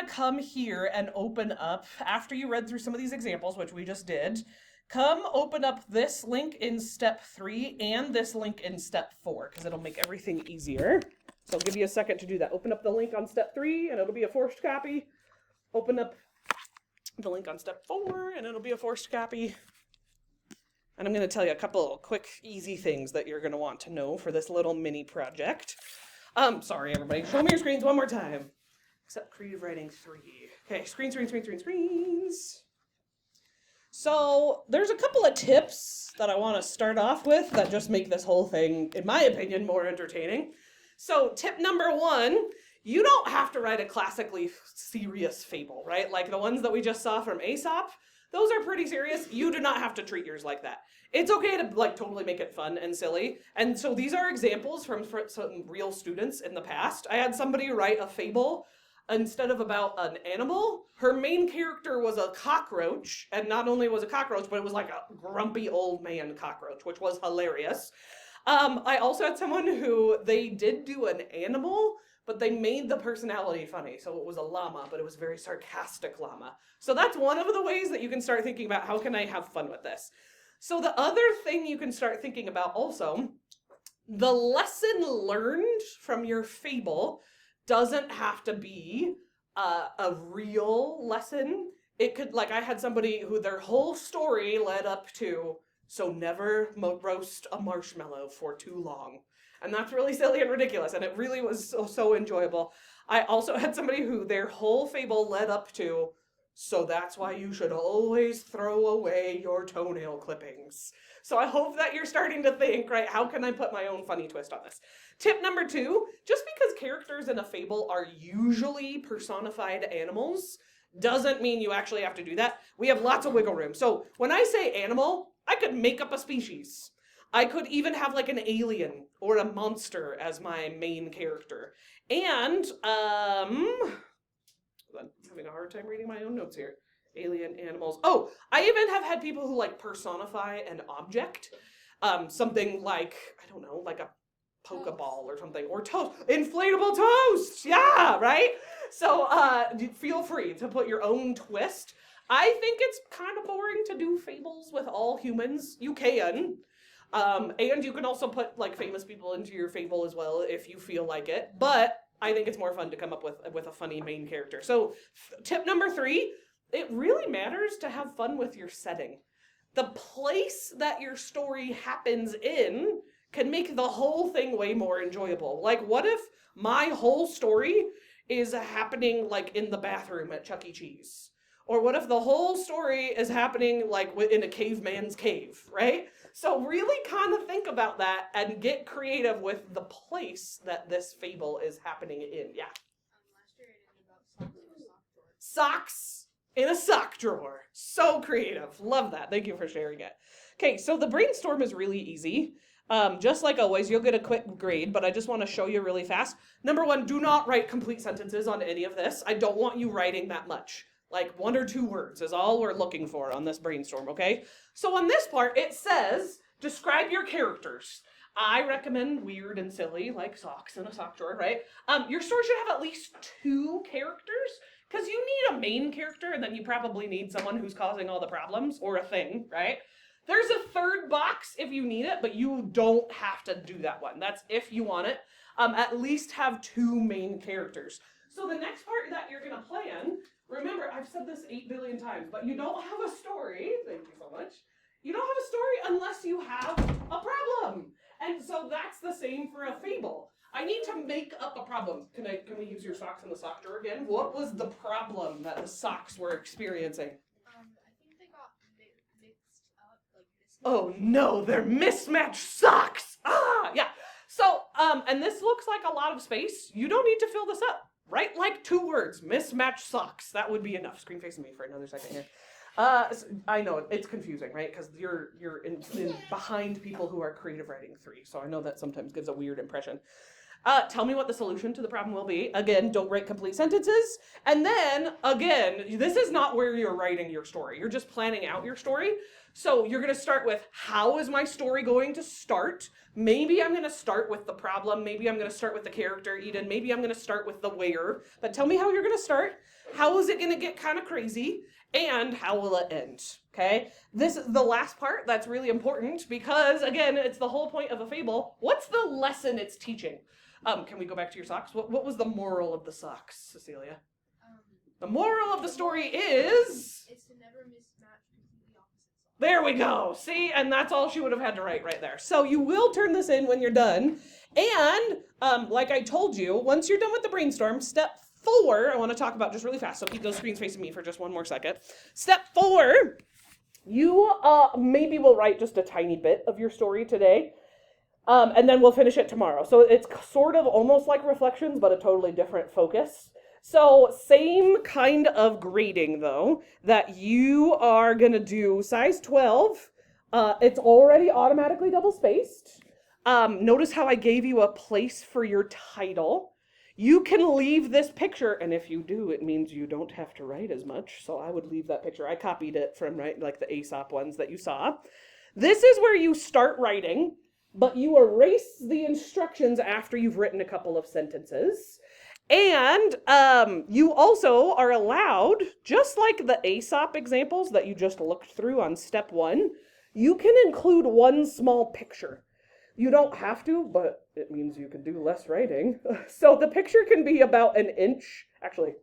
to come here and open up, after you read through some of these examples, which we just did, come open up this link in step 3 and this link in step 4, because it'll make everything easier. So I'll give you a second to do that. Open up the link on step 3, and it'll be a forced copy. Open up the link on step 4, and it'll be a forced copy. And I'm going to tell you a couple quick, easy things that you're going to want to know for this little mini project. Sorry, everybody. Show me your screens one more time. Except creative writing 3. Okay, screens. So there's a couple of tips that I want to start off with that just make this whole thing, in my opinion, more entertaining. So tip number 1, you don't have to write a classically serious fable, right? Like the ones that we just saw from Aesop. Those are pretty serious. You do not have to treat yours like that. It's okay to like totally make it fun and silly. And so these are examples from some real students in the past. I had somebody write a fable instead of about an animal. Her main character was a cockroach, and not only was a cockroach, but it was like a grumpy old man cockroach, which was hilarious. I also had someone who they did do an animal, but they made the personality funny. So it was a llama, but it was a very sarcastic llama. So that's one of the ways that you can start thinking about how can I have fun with this. So the other thing you can start thinking about also, the lesson learned from your fable doesn't have to be a real lesson. It could, like I had somebody who their whole story led up to, so never roast a marshmallow for too long. And that's really silly and ridiculous, and it really was so enjoyable. I also had somebody who their whole fable led up to, so that's why you should always throw away your toenail clippings. So I hope that you're starting to think, right, how can I put my own funny twist on this? Tip number 2, just because characters in a fable are usually personified animals doesn't mean you actually have to do that. We have lots of wiggle room. So when I say animal, I could make up a species. I could even have like an alien or a monster as my main character. And, I'm having a hard time reading my own notes here. Alien, animals. Oh, I even have had people who like personify an object. Something like, I don't know, like a Pokeball or something, or toast, inflatable toast. Yeah, right? So feel free to put your own twist. I think it's kind of boring to do fables with all humans. You can. And you can also put like famous people into your fable as well if you feel like it. But I think it's more fun to come up with a funny main character. So tip number 3, it really matters to have fun with your setting. The place that your story happens in can make the whole thing way more enjoyable. Like, what if my whole story is happening like in the bathroom at Chuck E. Cheese? Or what if the whole story is happening like in a caveman's cave, right? So really kind of think about that and get creative with the place that this fable is happening in. Yeah. Last year I did about socks in a sock drawer. Socks in a sock drawer. So creative. Love that. Thank you for sharing it. Okay, so the brainstorm is really easy. Just like always, you'll get a quick grade, but I just want to show you really fast. Number 1, do not write complete sentences on any of this. I don't want you writing that much. Like 1 or 2 words is all we're looking for on this brainstorm, okay? So on this part, it says, describe your characters. I recommend weird and silly, like socks in a sock drawer, right? Your story should have at least 2 characters, because you need a main character, and then you probably need someone who's causing all the problems, or a thing, right? There's a 3rd box if you need it, but you don't have to do that one. That's if you want it. At least have 2 main characters. So the next part that you're going to plan, remember, I've said this 8 billion times, but you don't have a story. Thank you so much. You don't have a story unless you have a problem. And so that's the same for a fable. I need to make up a problem. Can we use your socks in the sock drawer again? What was the problem that the socks were experiencing? I think they got mixed up, like mismatched. Oh no, they're mismatched socks. Yeah. So, and this looks like a lot of space. You don't need to fill this up. Write like 2 words, mismatched socks. That would be enough. Screen facing me for another second here. I know it's confusing, right? Because you're in behind people who are creative writing 3. So I know that sometimes gives a weird impression. Tell me what the solution to the problem will be. Again, don't write complete sentences. And then, again, this is not where you're writing your story. You're just planning out your story. So you're going to start with, how is my story going to start? Maybe I'm going to start with the problem. Maybe I'm going to start with the character, Eden. Maybe I'm going to start with the where. But tell me how you're going to start. how is it going to get kind of crazy, and how will it end? Okay, this is the last part that's really important because, again, it's the whole point of a fable. What's the lesson it's teaching? Can we go back to your socks? What was the moral of the socks, Cecilia? The moral of the story is... It's to never mismatch completely opposite socks. There we go. See, and that's all she would have had to write right there. So you will turn this in when you're done. And like I told you, once you're done with the brainstorm, step 4, I want to talk about just really fast. So keep those screens facing me for just one more second. Step 4, you maybe will write just a tiny bit of your story today. And then we'll finish it tomorrow. So it's sort of almost like reflections, but a totally different focus. So same kind of grading, though, that you are going to do size 12. It's already automatically double-spaced. Notice how I gave you a place for your title. You can leave this picture, and if you do, it means you don't have to write as much. So I would leave that picture. I copied it from like the Aesop ones that you saw. This is where you start writing, but you erase the instructions after you've written a couple of sentences. And you also are allowed, just like the Aesop examples that you just looked through on step 1, you can include one small picture. You don't have to, but it means you can do less writing. So the picture can be about an inch. Actually,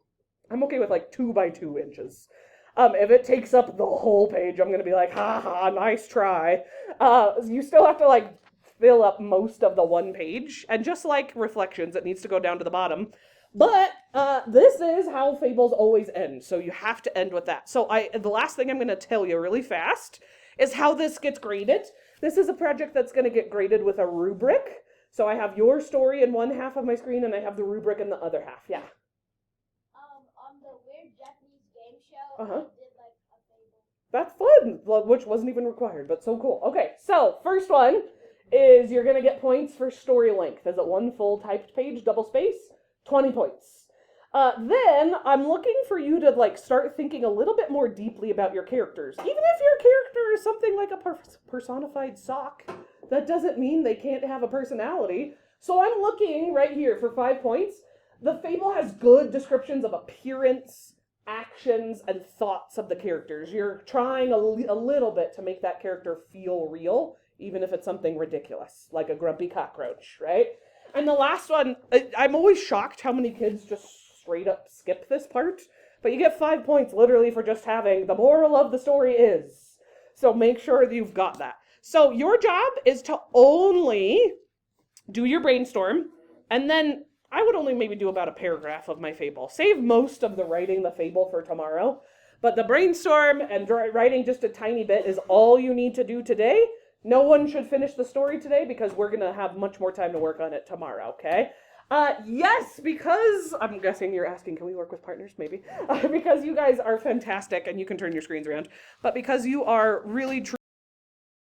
I'm okay with like 2 by 2 inches. If it takes up the whole page, I'm going to be like, ha ha, nice try. You still have to like fill up most of the one page. And just like reflections, it needs to go down to the bottom. But this is how fables always end, so you have to end with that. So the last thing I'm going to tell you really fast is how this gets graded. This is a project that's going to get graded with a rubric. So I have your story in one half of my screen, and I have the rubric in the other half. Yeah. On the weird Japanese game show, Uh-huh. I did like a fable. That's fun, which wasn't even required, but so cool. Okay, so first one is you're going to get points for story length. Is it one full typed page, double space? 20 points. Then I'm looking for you to like start thinking a little bit more deeply about your characters. Even if your character is something like a personified sock, that doesn't mean they can't have a personality. So I'm looking right here for 5 points. The fable has good descriptions of appearance, actions, and thoughts of the characters. You're trying a little bit to make that character feel real, even if it's something ridiculous, like a grumpy cockroach, right? And the last one, I'm always shocked how many kids just straight up skip this part. But you get 5 points literally for just having the moral of the story is. So make sure that you've got that. So your job is to only do your brainstorm. And then I would only maybe do about a paragraph of my fable. Save most of the writing the fable for tomorrow. But the brainstorm and writing just a tiny bit is all you need to do today. No one should finish the story today because we're going to have much more time to work on it tomorrow, okay? Yes, because I'm guessing you're asking, can we work with partners? Maybe. Because you guys are fantastic and you can turn your screens around. But because you are really